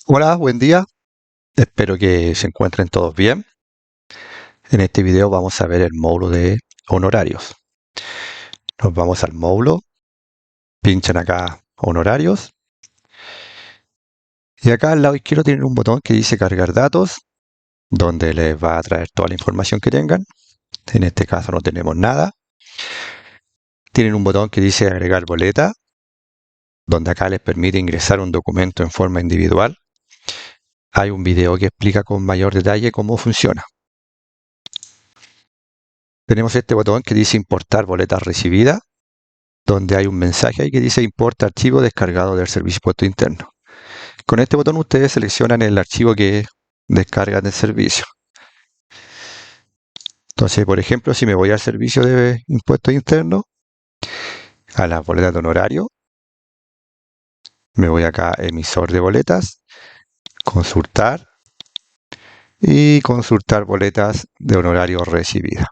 Hola, buen día. Espero que se encuentren todos bien. En este video vamos a ver el módulo de honorarios. Nos vamos al módulo, pinchan acá honorarios y acá al lado izquierdo tienen un botón que dice cargar datos, donde les va a traer toda la información que tengan. En este caso no tenemos nada. Tienen un botón que dice agregar boleta, donde acá les permite ingresar un documento en forma individual. Hay un video que explica con mayor detalle cómo funciona. Tenemos este botón que dice importar boletas recibidas, donde hay un mensaje ahí que dice importa archivo descargado del servicio impuesto interno. Con este botón ustedes seleccionan el archivo que descargan del servicio. Entonces, por ejemplo, si me voy al servicio de impuestos internos, a las boletas de honorario, me voy acá a emisor de boletas, consultar y consultar boletas de honorario recibidas.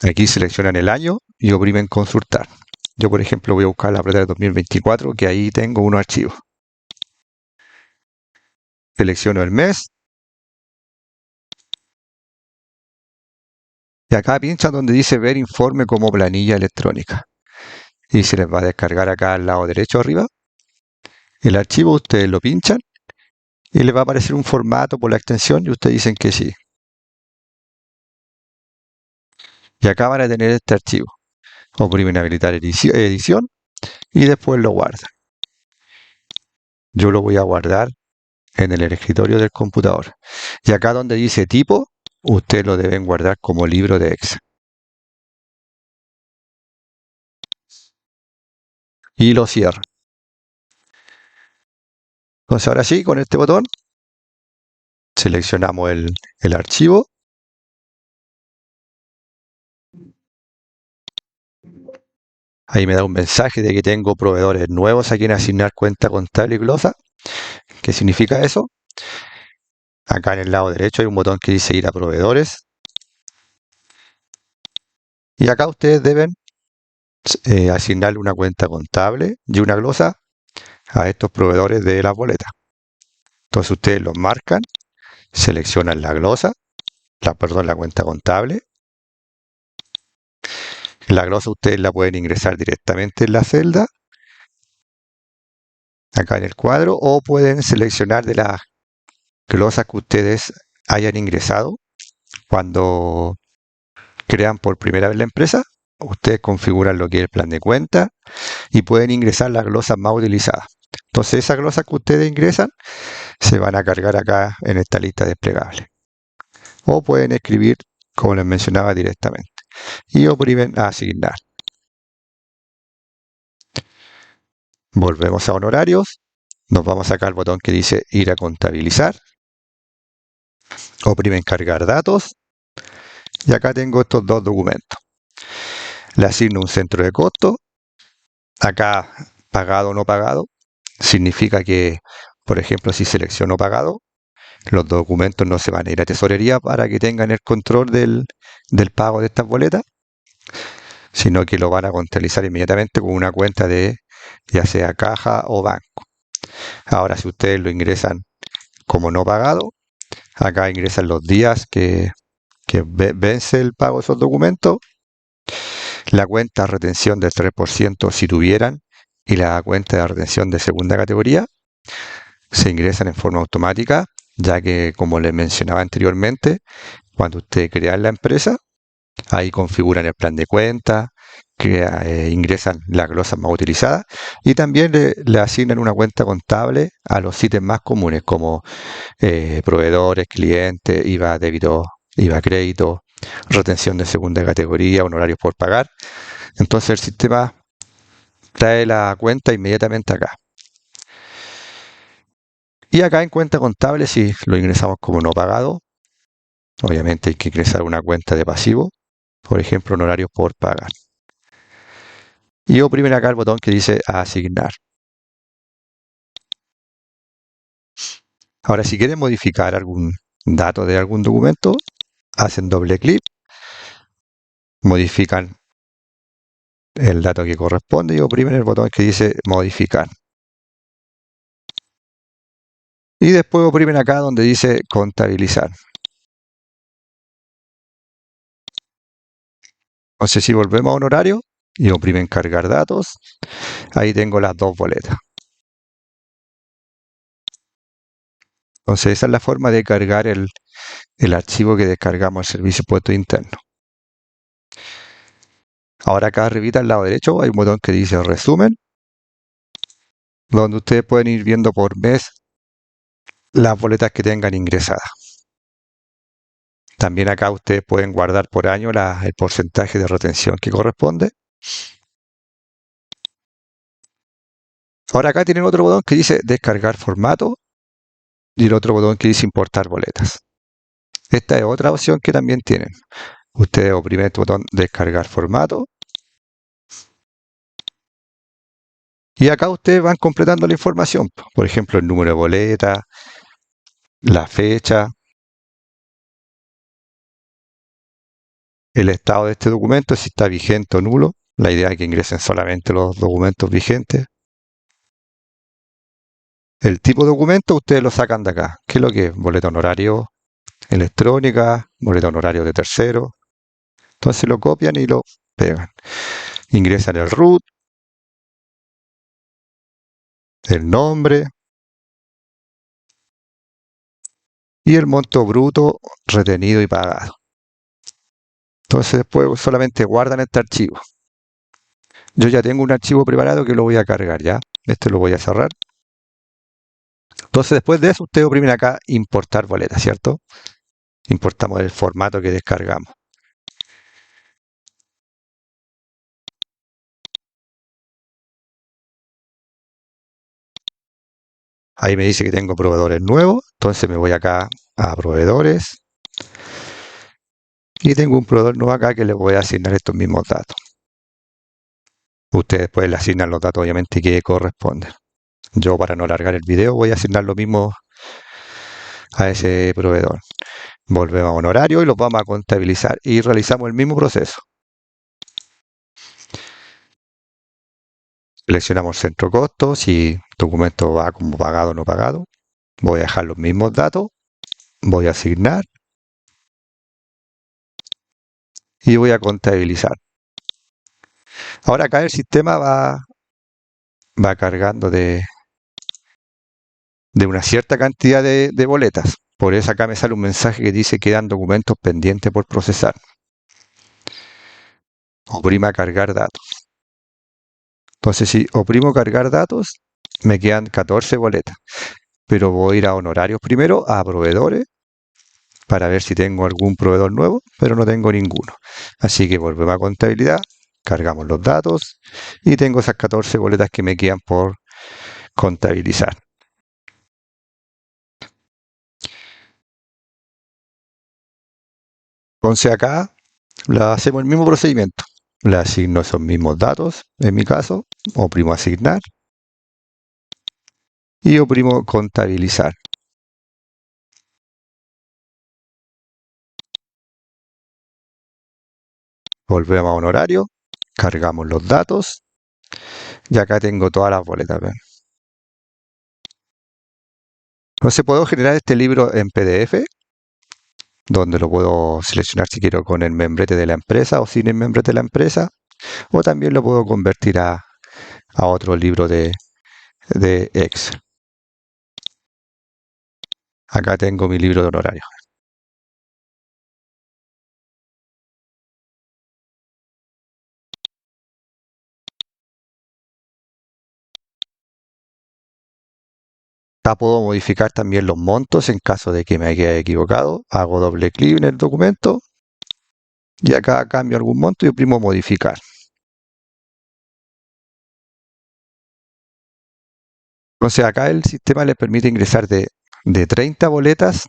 Aquí seleccionan el año y oprimen consultar. Yo, por ejemplo, voy a buscar la boleta de 2024, que ahí tengo unos archivos. Selecciono el mes y acá pinchan donde dice ver informe como planilla electrónica. Y se les va a descargar acá al lado derecho arriba. El archivo ustedes lo pinchan y les va a aparecer un formato por la extensión y ustedes dicen que sí. Y acá van a tener este archivo. Oprimen habilitar edición y después lo guardan. Yo lo voy a guardar en el escritorio del computador. Y acá donde dice tipo, ustedes lo deben guardar como libro de Excel. Y lo cierran. Entonces ahora sí, con este botón, seleccionamos el archivo. Ahí me da un mensaje de que tengo proveedores nuevos a quien asignar cuenta contable y glosa. ¿Qué significa eso? Acá en el lado derecho hay un botón que dice ir a proveedores. Y acá ustedes deben asignarle una cuenta contable y una glosa a estos proveedores de las boletas. Entonces ustedes los marcan, seleccionan la glosa, la cuenta contable. La glosa ustedes la pueden ingresar directamente en la celda, acá en el cuadro, o pueden seleccionar de las glosas que ustedes hayan ingresado cuando crean por primera vez la empresa. Ustedes configuran lo que es el plan de cuenta y pueden ingresar las glosas más utilizadas. Entonces esas glosas que ustedes ingresan se van a cargar acá en esta lista desplegable. O pueden escribir, como les mencionaba, directamente. Y oprimen a asignar. Volvemos a honorarios. Nos vamos acá al botón que dice ir a contabilizar. Oprimen cargar datos. Y acá tengo estos dos documentos. Le asigno un centro de costo. Acá pagado o no pagado. Significa que, por ejemplo, si selecciono pagado, los documentos no se van a ir a tesorería para que tengan el control del pago de estas boletas, sino que lo van a contabilizar inmediatamente con una cuenta de ya sea caja o banco. Ahora, si ustedes lo ingresan como no pagado, acá ingresan los días que vence el pago de esos documentos, la cuenta de retención del 3% si tuvieran, y la cuenta de retención de segunda categoría se ingresan en forma automática, ya que, como les mencionaba anteriormente, cuando ustedes crean la empresa, ahí configuran el plan de cuenta, ingresan las glosas más utilizadas y también le asignan una cuenta contable a los ítems más comunes como proveedores, clientes, IVA débito, IVA crédito, retención de segunda categoría, honorarios por pagar. Entonces el sistema trae la cuenta inmediatamente acá. Y acá en cuenta contable, si lo ingresamos como no pagado, obviamente hay que ingresar una cuenta de pasivo, por ejemplo, honorarios por pagar. Y oprimen acá el botón que dice asignar. Ahora, si quieren modificar algún dato de algún documento, hacen doble clic, modifican el dato que corresponde y oprimen el botón que dice modificar. Y después oprimen acá donde dice contabilizar. Entonces si volvemos a un horario y oprimen cargar datos, ahí tengo las dos boletas. Entonces esa es la forma de cargar el archivo que descargamos al servicio de impuestos internos. Ahora acá arribita al lado derecho hay un botón que dice resumen, donde ustedes pueden ir viendo por mes las boletas que tengan ingresadas. También acá ustedes pueden guardar por año el porcentaje de retención que corresponde. Ahora acá tienen otro botón que dice descargar formato y el otro botón que dice importar boletas. Esta es otra opción que también tienen. Ustedes oprimen este botón descargar formato y acá ustedes van completando la información. Por ejemplo, el número de boleta, la fecha, el estado de este documento, si está vigente o nulo. La idea es que ingresen solamente los documentos vigentes. El tipo de documento ustedes lo sacan de acá. ¿Qué es lo que es? Boleta honorario electrónica, boleta honorario de tercero. Entonces lo copian y lo pegan. Ingresan el RUT, el nombre y el monto bruto retenido y pagado. Entonces después solamente guardan este archivo. Yo ya tengo un archivo preparado que lo voy a cargar ya. Este lo voy a cerrar. Entonces después de eso ustedes oprimen acá importar boleta, ¿cierto? Importamos el formato que descargamos. Ahí me dice que tengo proveedores nuevos, entonces me voy acá a proveedores y tengo un proveedor nuevo acá que le voy a asignar estos mismos datos. Ustedes después le asignan los datos obviamente que corresponden. Yo para no alargar el video voy a asignar lo mismo a ese proveedor. Volvemos a honorario y los vamos a contabilizar y realizamos el mismo proceso. Seleccionamos centro costo, si el documento va como pagado o no pagado. Voy a dejar los mismos datos, voy a asignar y voy a contabilizar. Ahora acá el sistema va cargando de una cierta cantidad de boletas. Por eso acá me sale un mensaje que dice quedan documentos pendientes por procesar. Oprima cargar datos. Entonces si oprimo cargar datos, me quedan 14 boletas. Pero voy a ir a honorarios primero, a proveedores, para ver si tengo algún proveedor nuevo, pero no tengo ninguno. Así que volvemos a contabilidad, cargamos los datos y tengo esas 14 boletas que me quedan por contabilizar. Entonces acá hacemos el mismo procedimiento. Le asigno esos mismos datos, en mi caso, oprimo asignar y oprimo contabilizar. Volvemos a honorario, cargamos los datos y acá tengo todas las boletas. ¿Ven? Entonces puedo generar este libro en PDF, donde lo puedo seleccionar si quiero con el membrete de la empresa o sin el membrete de la empresa, o también lo puedo convertir a otro libro de Excel. Acá tengo mi libro de honorario. Acá puedo modificar también los montos en caso de que me haya equivocado. Hago doble clic en el documento y acá cambio algún monto y oprimo modificar. Entonces acá el sistema le permite ingresar de 30 boletas,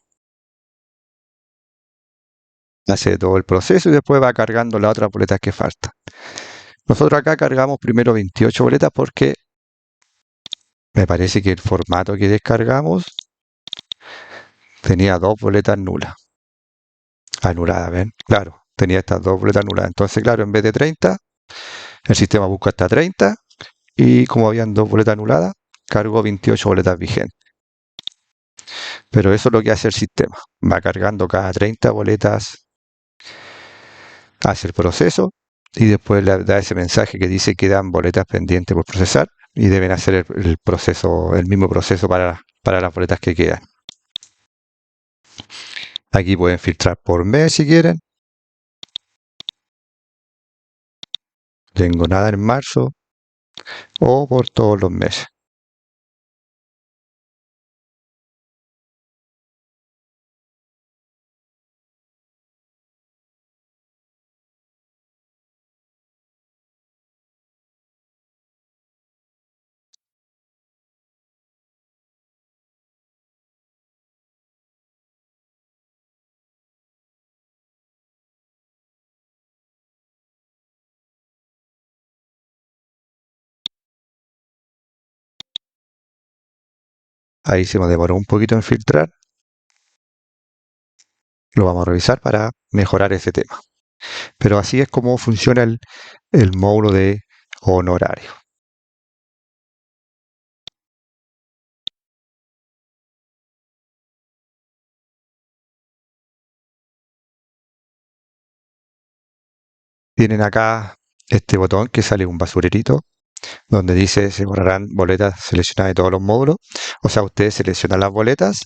hace todo el proceso y después va cargando las otras boletas que faltan. Nosotros acá cargamos primero 28 boletas porque me parece que el formato que descargamos tenía dos boletas nulas. Anuladas, ¿ven? Claro, tenía estas dos boletas anuladas. Entonces, claro, en vez de 30, El sistema busca hasta 30 y como habían dos boletas anuladas, cargó 28 boletas vigentes. Pero eso es lo que hace el sistema. Va cargando cada 30 boletas, hace el proceso y después le da ese mensaje que dice que quedan boletas pendientes por procesar y deben hacer el proceso, el mismo proceso para las boletas que quedan. Aquí pueden filtrar por mes si quieren. Tengo nada en marzo o por todos los meses. Ahí se me demoró un poquito en filtrar. Lo vamos a revisar para mejorar ese tema. Pero así es como funciona el módulo de honorario. Tienen acá este botón que sale un basurerito donde dice se borrarán boletas seleccionadas de todos los módulos. O sea, ustedes seleccionan las boletas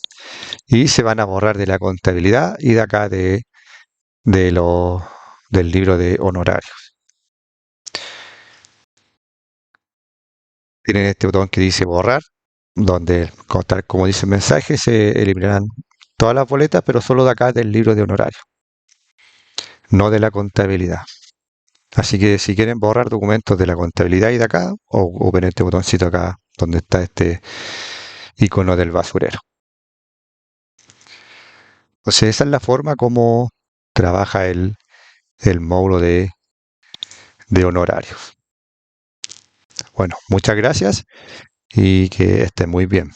y se van a borrar de la contabilidad y de acá de lo, del libro de honorarios. Tienen este botón que dice borrar, donde, tal como dice el mensaje, se eliminarán todas las boletas, pero solo de acá del libro de honorarios, no de la contabilidad. Así que si quieren borrar documentos de la contabilidad y de acá, o ven este botoncito acá donde está este icono del basurero. Entonces esa es la forma como trabaja el módulo de honorarios. Bueno, muchas gracias y que estén muy bien.